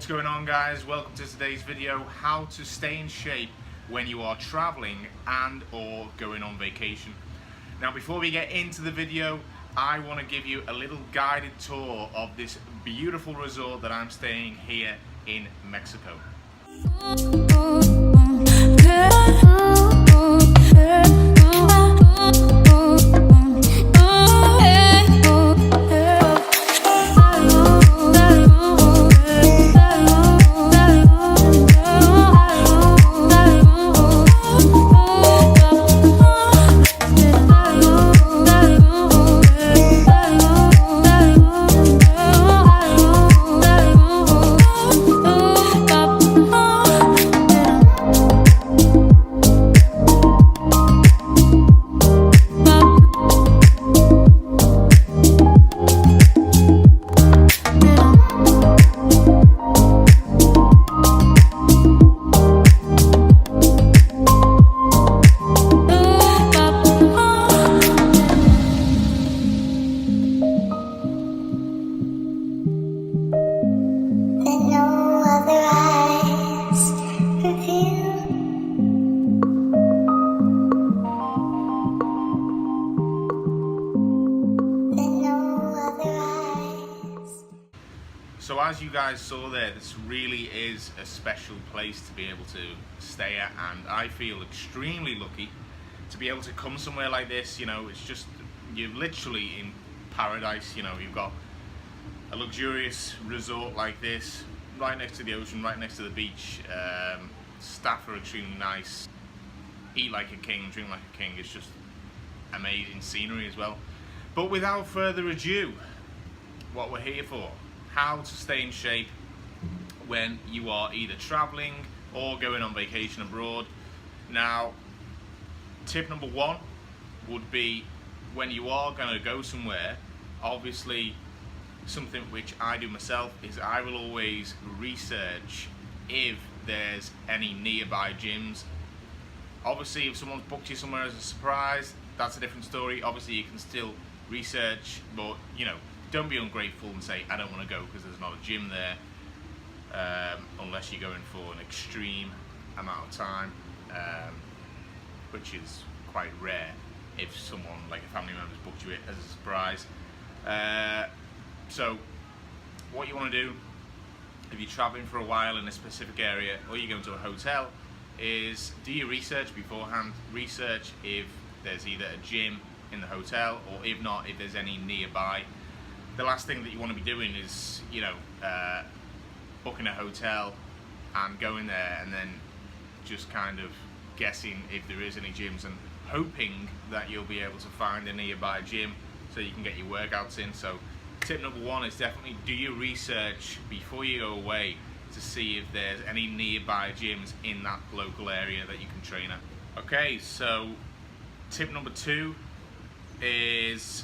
What's going on, guys? Welcome to today's video, how to stay in shape when you are traveling and or going on vacation. Now before we get into the video, I want to give you a little guided tour of this beautiful resort that I'm staying here in Mexico. So as you guys saw there, this really is a special place to be able to stay at, and I feel extremely lucky to be able to come somewhere like this. You know, it's just, you're literally in paradise. You know, you've got a luxurious resort like this, right next to the ocean, right next to the beach. Staff are extremely nice. Eat like a king, drink like a king. It's just amazing scenery as well. But without further ado, what we're here for, how to stay in shape when you are either traveling or going on vacation abroad. Now, tip number one would be, when you are going to go somewhere, obviously something which I do myself is I will always research if there's any nearby gyms. Obviously if someone's booked you somewhere as a surprise, that's a different story. Obviously you can still research, but you know, don't be ungrateful and say I don't want to go because there's not a gym there, unless you're going for an extreme amount of time, which is quite rare if someone like a family member's booked you it as a surprise. So what you want to do if you're traveling for a while in a specific area or you're going to a hotel is do your research beforehand. Research if there's either a gym in the hotel, or if not, if there's any nearby. The last thing that you want to be doing is, you know, booking a hotel and going there and then just kind of guessing if there is any gyms and hoping that you'll be able to find a nearby gym so you can get your workouts in. So tip number one is definitely do your research before you go away to see if there's any nearby gyms in that local area that you can train at. Okay, so tip number two is,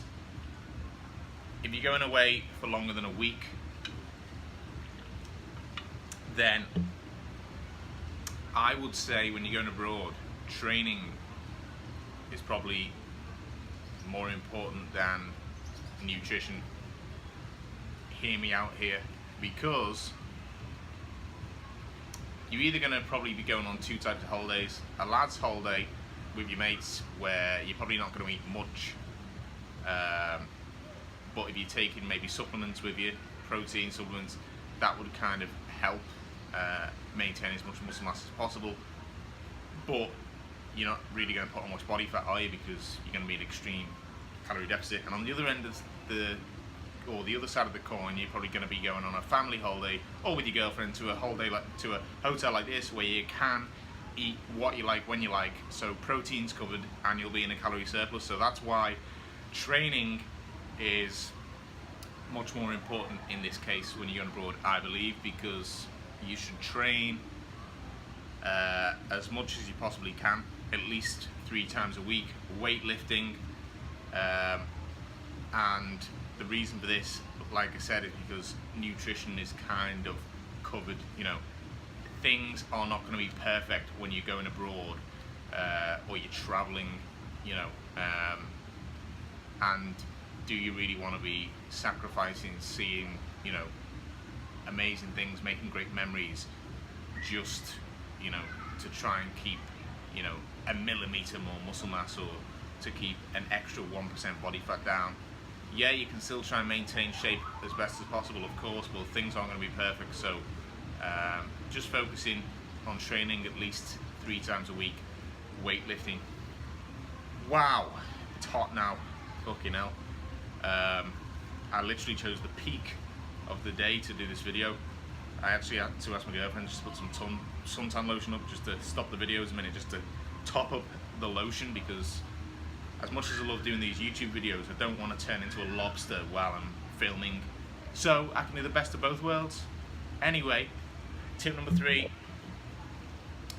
if you're going away for longer than a week, then I would say when you're going abroad, training is probably more important than nutrition. Hear me out here, because you're either going to probably be going on two types of holidays. A lad's holiday with your mates where you're probably not going to eat much, but if you're taking maybe supplements with you, protein supplements, that would kind of help maintain as much muscle mass as possible. But you're not really going to put on much body fat, are you? Because you're going to be in extreme calorie deficit. And on the other end of the other side of the coin, you're probably going to be going on a family holiday or with your girlfriend to a hotel like this, where you can eat what you like when you like. So protein's covered and you'll be in a calorie surplus. So that's why training is much more important in this case when you're going abroad, I believe, because you should train as much as you possibly can, at least 3 times a week, weightlifting, and the reason for this, like I said, is because nutrition is kind of covered. You know, things are not going to be perfect when you're going abroad or you're traveling, you know, and do you really want to be sacrificing seeing, you know, amazing things, making great memories, just, you know, to try and keep, you know, a millimeter more muscle mass, or to keep an extra 1% body fat down. Yeah, you can still try and maintain shape as best as possible, of course, but things aren't going to be perfect. So just focusing on training at least 3 times a week, weightlifting. Wow, it's hot now, fucking hell. I literally chose the peak of the day to do this video. I actually had to ask my girlfriend just to put some suntan lotion up just to stop the videos a minute, just to top up the lotion, because as much as I love doing these YouTube videos, I don't want to turn into a lobster while I'm filming. So I can do the best of both worlds. Anyway, tip number 3,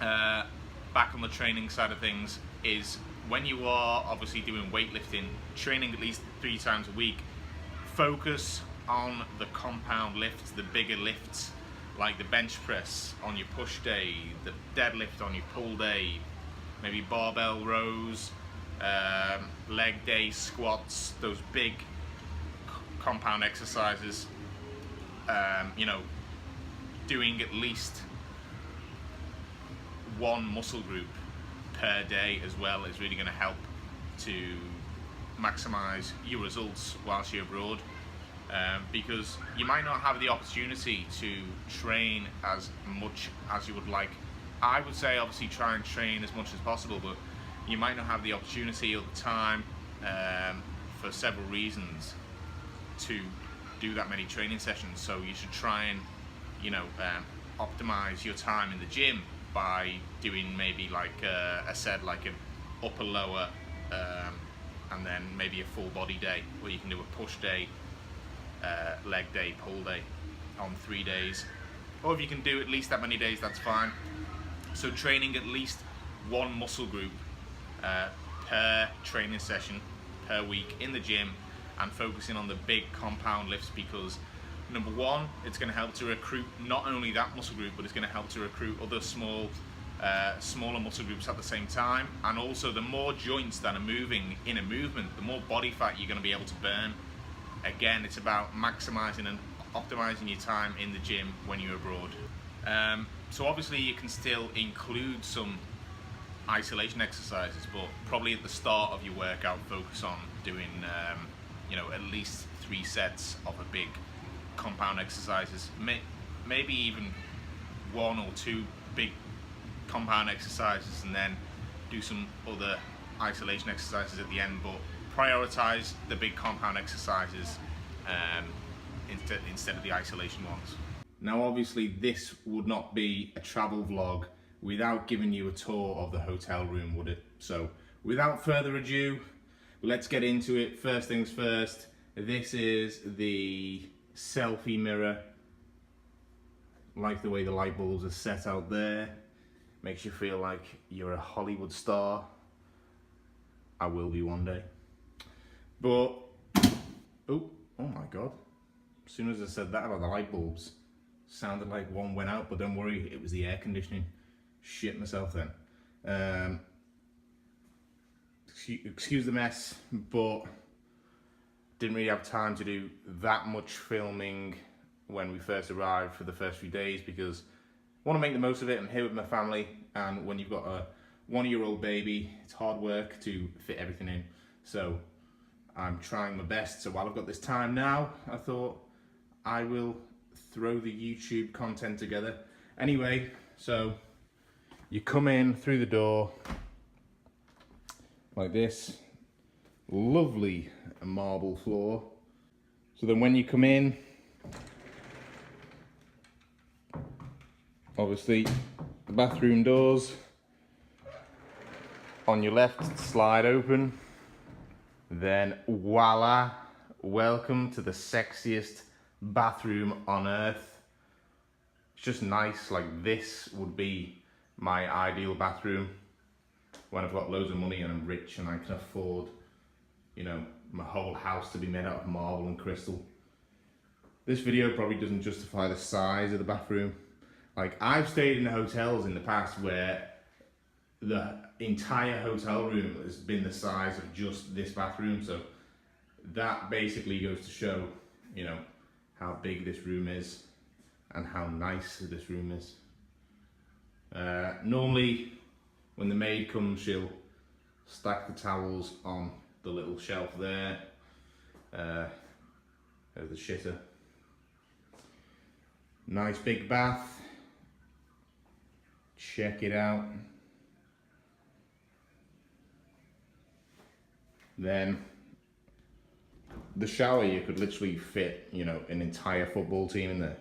back on the training side of things, is when you are obviously doing weightlifting, training at least 3 times a week, focus on the compound lifts, the bigger lifts, like the bench press on your push day, the deadlift on your pull day, maybe barbell rows, leg day squats, those big compound exercises. You know, doing at least 1 muscle group per day as well is really going to help to maximize your results whilst you're abroad, because you might not have the opportunity to train as much as you would like. I would say obviously try and train as much as possible, but you might not have the opportunity or the time, for several reasons, to do that many training sessions. So you should try and, you know, optimize your time in the gym by doing maybe like I said, like an upper lower, and then maybe a full body day, where you can do a push day, leg day, pull day on 3 days, or if you can do at least that many days, that's fine. So training at least 1 muscle group per training session per week in the gym, and focusing on the big compound lifts, because number 1, it's going to help to recruit not only that muscle group, but it's going to help to recruit other smaller muscle groups at the same time. And also, the more joints that are moving in a movement, the more body fat you're going to be able to burn. Again, it's about maximizing and optimizing your time in the gym when you're abroad. So obviously you can still include some isolation exercises, but probably at the start of your workout, focus on doing you know, at least 3 sets of a big compound exercises, maybe even 1 or 2 big compound exercises, and then do some other isolation exercises at the end, but prioritize the big compound exercises instead of the isolation ones. Now obviously this would not be a travel vlog without giving you a tour of the hotel room, would it? So without further ado, let's get into it. First things first, this is the selfie mirror. Like the way the light bulbs are set out there. Makes you feel like you're a Hollywood star. I will be one day. But, oh my God. As soon as I said that about the light bulbs, sounded like one went out, but don't worry, it was the air conditioning. Shit myself then. Excuse the mess, but didn't really have time to do that much filming when we first arrived for the first few days, because I want to make the most of it. I'm here with my family, and when you've got a 1-year-old baby, it's hard work to fit everything in. So I'm trying my best. So while I've got this time now, I thought I will throw the YouTube content together. Anyway, so you come in through the door like this, lovely marble floor. So then when you come in, obviously the bathroom doors on your left slide open, then voila, welcome to the sexiest bathroom on earth. It's just nice. Like, this would be my ideal bathroom when I've got loads of money and I'm rich and I can afford, you know, my whole house to be made out of marble and crystal. This video probably doesn't justify the size of the bathroom. Like, I've stayed in hotels in the past where the entire hotel room has been the size of just this bathroom, so that basically goes to show, you know, how big this room is. and how nice this room is. Normally when the maid comes, she'll stack the towels on the little shelf there over the shitter. Nice big bath. Check it out. Then the shower, you could literally fit, you know, an entire football team in there.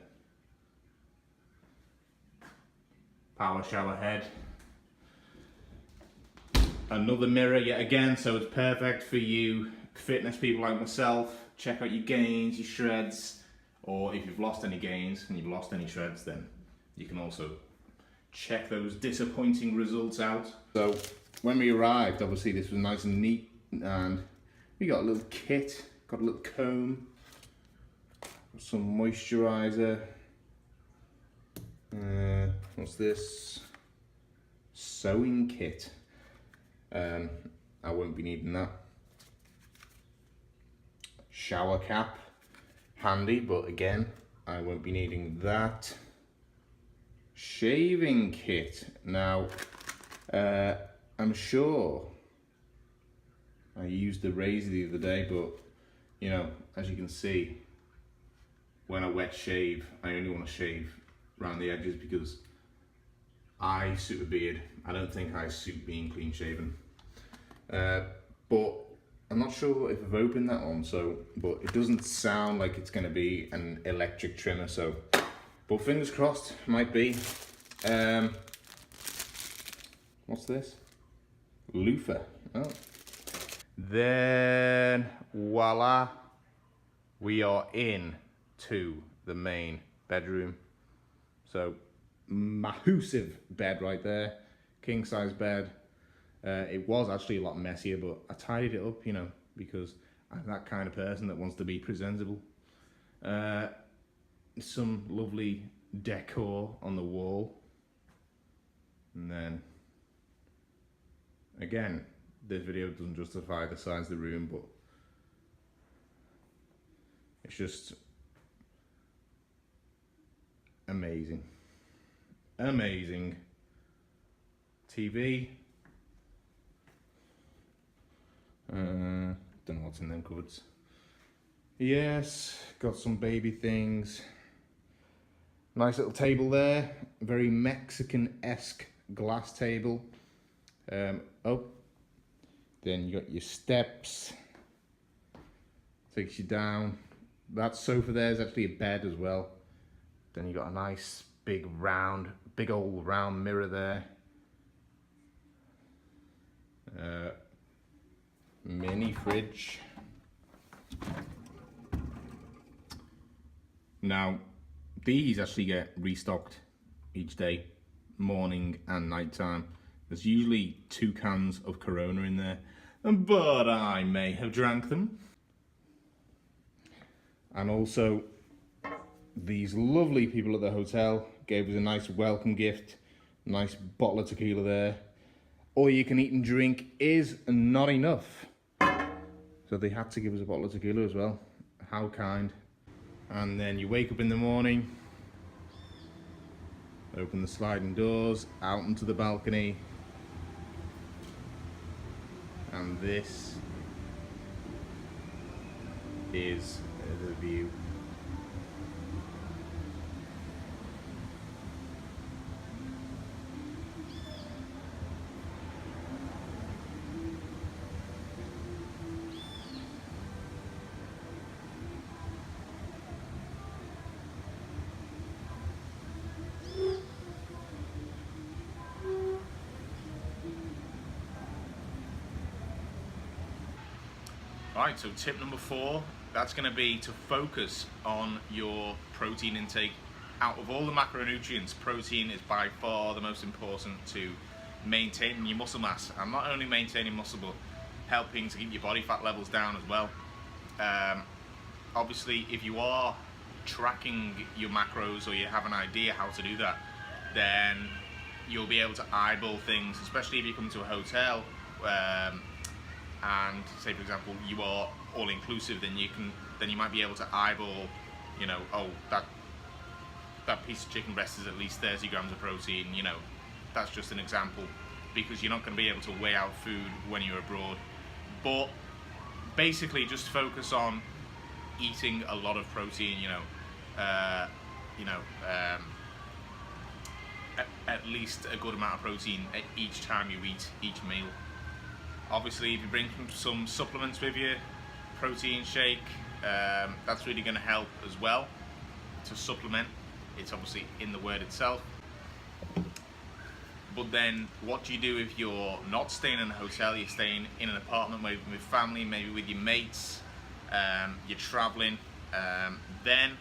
Power shower head. Another mirror yet again, so it's perfect for you fitness people like myself. Check out your gains, your shreds, or if you've lost any gains and you've lost any shreds, then you can also check those disappointing results out. So when we arrived, obviously this was nice and neat, and we got a little kit, got a little comb, some moisturizer. What's this? Sewing kit. I won't be needing that. Shower cap, handy, but again, I won't be needing that. Shaving kit. Now, I'm sure I used the razor the other day, but you know, as you can see, when I wet shave, I only want to shave around the edges because I suit a beard. I don't think I suit being clean shaven. But I'm not sure if I've opened that one, so, but it doesn't sound like it's going to be an electric trimmer, so, but fingers crossed, might be. What's this? Loofah. Oh. Then voila, we are in to the main bedroom. So massive bed right there, king size bed. It was actually a lot messier, but I tidied it up, you know, because I'm that kind of person that wants to be presentable. Some lovely decor on the wall, and then again, this video doesn't justify the size of the room, but it's just amazing. Amazing. TV. Don't know what's in them cupboards. Yes, got some baby things. Nice little table there. Very Mexican-esque glass table. Oh, then you got your steps. Takes you down. That sofa there is actually a bed as well. Then you got a nice big old round mirror there. Mini fridge. Now, these actually get restocked each day, morning and night time. There's usually 2 cans of Corona in there, but I may have drank them. And also, these lovely people at the hotel gave us a nice welcome gift, nice bottle of tequila there. All you can eat and drink is not enough. So they had to give us a bottle of tequila as well. How kind. And then you wake up in the morning, open the sliding doors, out into the balcony, and this is the view. Right, so tip number 4, that's going to be to focus on your protein intake. Out of all the macronutrients, protein is by far the most important to maintaining your muscle mass, and not only maintaining muscle, but helping to keep your body fat levels down as well. Obviously, if you are tracking your macros, or you have an idea how to do that, then you'll be able to eyeball things, especially if you come to a hotel and say, for example, you are all inclusive, then you might be able to eyeball, you know, oh, that piece of chicken breast is at least 30 grams of protein. You know, that's just an example, because you're not going to be able to weigh out food when you're abroad. But basically, just focus on eating a lot of protein. At least a good amount of protein at each time you eat each meal. Obviously, if you bring some supplements with you, protein shake, that's really going to help as well to supplement. It's obviously in the word itself. But then what do you do if you're not staying in a hotel, you're staying in an apartment with family, maybe with your mates, you're traveling, then,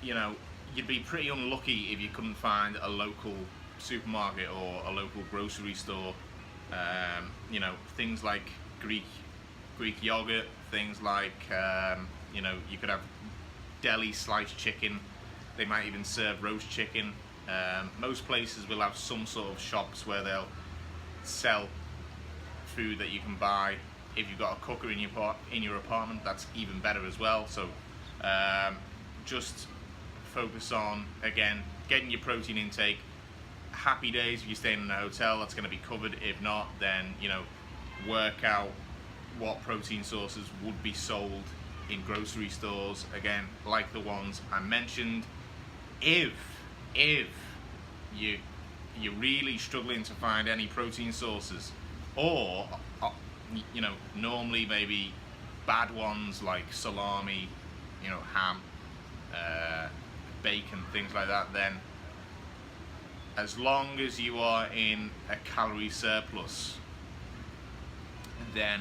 you know, you'd be pretty unlucky if you couldn't find a local supermarket or a local grocery store. You know, things like Greek yogurt, things like, you know, you could have deli sliced chicken. They might even serve roast chicken. Most places will have some sort of shops where they'll sell food that you can buy. If you've got a cooker in your apartment, that's even better as well. So just focus on, again, getting your protein intake. Happy days if you're staying in a hotel, that's going to be covered. If not, then, you know, work out what protein sources would be sold in grocery stores, again, like the ones I mentioned. If you're really struggling to find any protein sources, or you know, normally maybe bad ones like salami, you know, ham, bacon, things like that, then as long as you are in a calorie surplus, then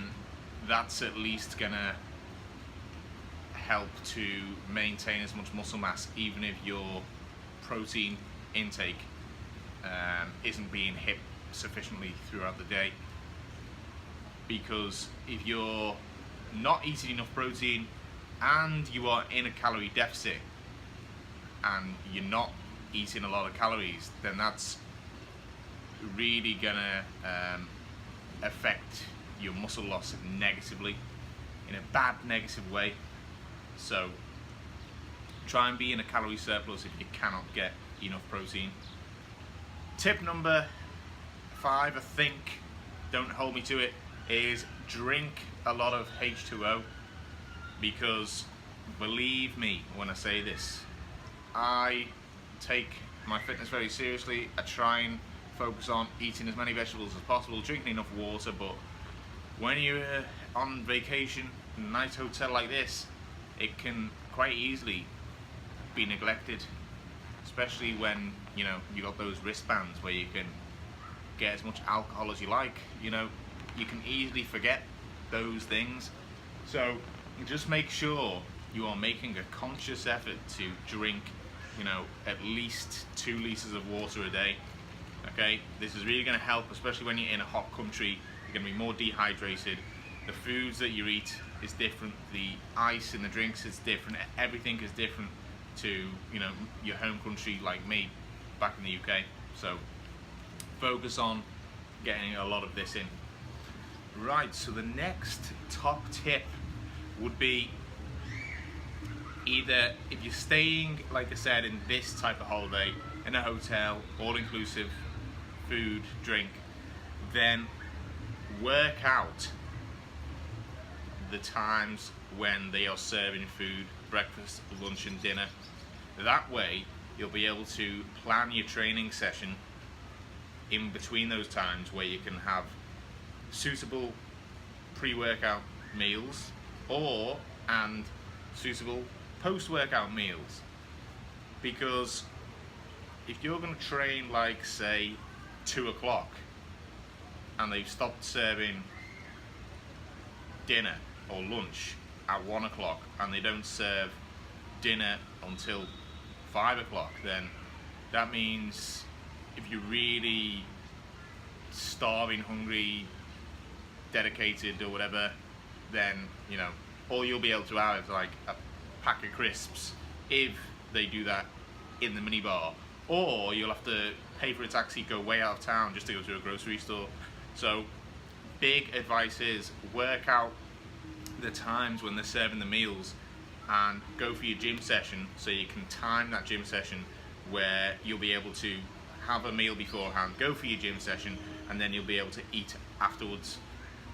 that's at least gonna help to maintain as much muscle mass, even if your protein intake isn't being hit sufficiently throughout the day. Because if you're not eating enough protein and you are in a calorie deficit and you're not eating a lot of calories, then that's really gonna affect your muscle loss negatively, in a bad negative way. So try and be in a calorie surplus if you cannot get enough protein. Tip number 5, I think, don't hold me to it, is drink a lot of H2O, because believe me when I say this, I take my fitness very seriously. I try and focus on eating as many vegetables as possible, drinking enough water, but when you're on vacation in a nice hotel like this, it can quite easily be neglected, especially when, you know, you got those wristbands where you can get as much alcohol as you like. You know, you can easily forget those things. So just make sure you are making a conscious effort to drink, you know, at least 2 liters of water a day. Okay, this is really going to help, especially when you're in a hot country. You're going to be more dehydrated. The foods that you eat is different. The ice in the drinks is different. Everything is different to, you know, your home country, like me back in the UK. So focus on getting a lot of this in. Right, so the next top tip would be, either if you're staying, like I said, in this type of holiday, in a hotel, all-inclusive, food, drink, then work out the times when they are serving food, breakfast, lunch and dinner. That way you'll be able to plan your training session in between those times, where you can have suitable pre-workout meals and suitable post-workout meals. Because if you're going to train, like say 2 o'clock, and they've stopped serving dinner or lunch at 1 o'clock, and they don't serve dinner until 5 o'clock, then that means if you're really starving, hungry, dedicated or whatever, then, you know, all you'll be able to have is like a pack of crisps if they do that in the minibar, or you'll have to pay for a taxi, go way out of town just to go to a grocery store. So big advice is work out the times when they're serving the meals, and go for your gym session, so you can time that gym session where you'll be able to have a meal beforehand, go for your gym session, and then you'll be able to eat afterwards.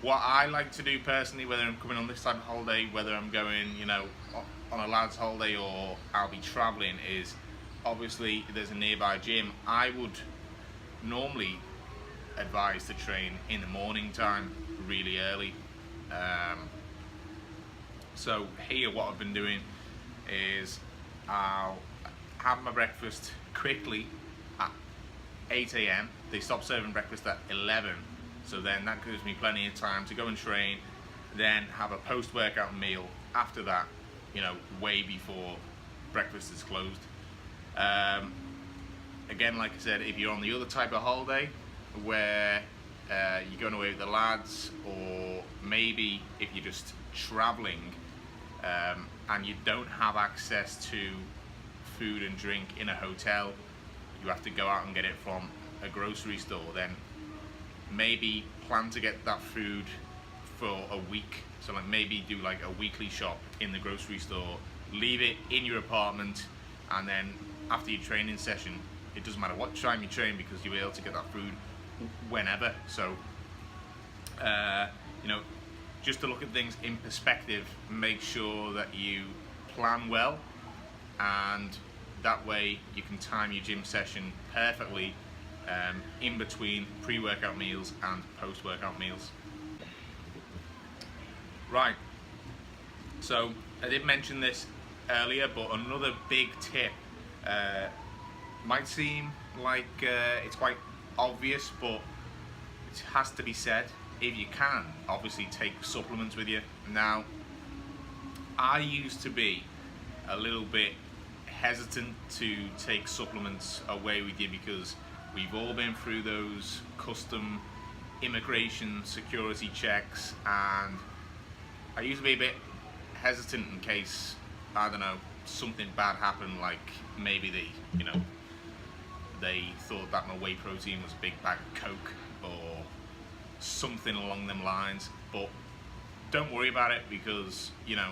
What I like to do personally, whether I'm coming on this type of holiday, whether I'm going, you know, on a lad's holiday or I'll be traveling, is obviously if there's a nearby gym, I would normally advise to train in the morning time, really early. So here what I've been doing is I'll have my breakfast quickly at 8 AM. They stop serving breakfast at 11, so then that gives me plenty of time to go and train, then have a post-workout meal after that, you know, way before breakfast is closed. Again, like I said, if you're on the other type of holiday where you're going away with the lads, or maybe if you're just traveling and you don't have access to food and drink in a hotel, you have to go out and get it from a grocery store, then maybe plan to get that food for a week. So like maybe do like a weekly shop in the grocery store, leave it in your apartment, and then after your training session, it doesn't matter what time you train because you'll be able to get that food whenever. So you know, just to look at things in perspective, make sure that you plan well, and that way you can time your gym session perfectly in between pre-workout meals and post-workout meals. Right, so I did mention this earlier, but another big tip, might seem like it's quite obvious, but it has to be said. If you can, obviously take supplements with you. Now, I used to be a little bit hesitant to take supplements away with you because we've all been through those custom immigration security checks, and I used to be a bit hesitant in case, I don't know, something bad happened, like maybe they thought that my whey protein was a big bag of Coke or something along them lines. But don't worry about it, because you know,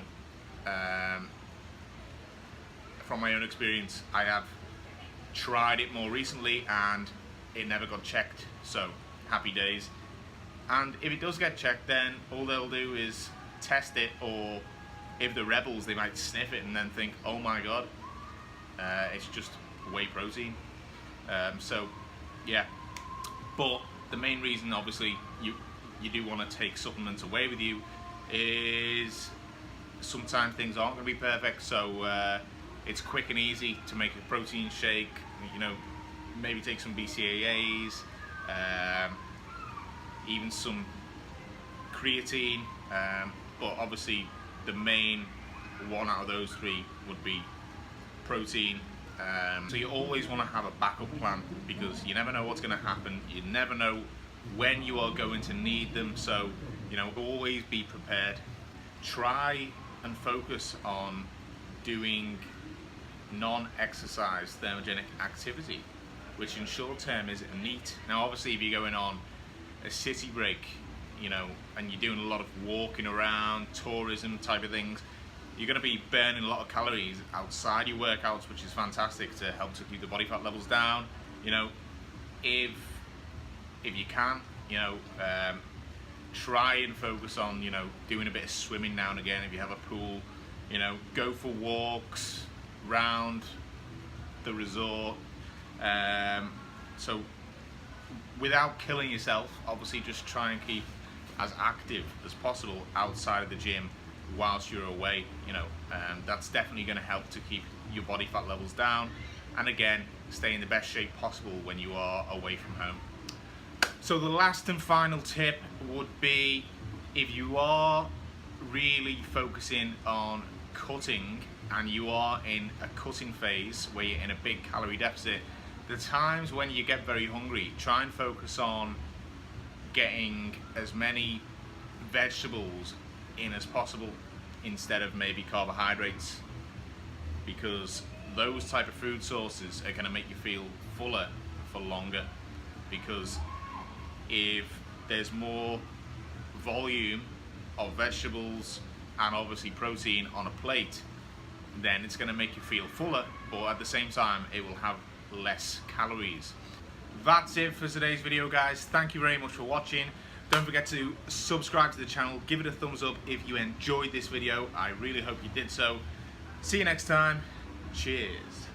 from my own experience, I have tried it more recently and it never got checked, so happy days. And if it does get checked, then all they'll do is test it, or if they're rebels, they might sniff it and then think, oh my god, it's just whey protein. So yeah, but the main reason obviously you do want to take supplements away with you is sometimes things aren't going to be perfect, so it's quick and easy to make a protein shake, you know, maybe take some BCAAs, even some creatine, but obviously the main one out of those three would be protein. So you always want to have a backup plan, because you never know what's going to happen, you never know when you are going to need them, so you know, always be prepared. Try and focus on doing non-exercise thermogenic activity, which in short term is NEAT. Now obviously if you're going on a city break, you know, and you're doing a lot of walking around, tourism type of things, you're going to be burning a lot of calories outside your workouts, which is fantastic to help to keep the body fat levels down. You know, if you can, you know, try and focus on, you know, doing a bit of swimming now and again if you have a pool. You know, go for walks round the resort. So without killing yourself, obviously just try and keep as active as possible outside of the gym whilst you're away. You know, that's definitely going to help to keep your body fat levels down, and again, stay in the best shape possible when you are away from home. So the last and final tip would be, if you are really focusing on cutting and you are in a cutting phase where you're in a big calorie deficit, the times when you get very hungry, try and focus on getting as many vegetables in as possible instead of maybe carbohydrates, because those type of food sources are going to make you feel fuller for longer. Because if there's more volume of vegetables and obviously protein on a plate, then it's going to make you feel fuller, but at the same time it will have less calories. That's it for today's video, guys. Thank you very much for watching. Don't forget to subscribe to the channel, give it a thumbs up if you enjoyed this video. I really hope you did so. See you next time. Cheers.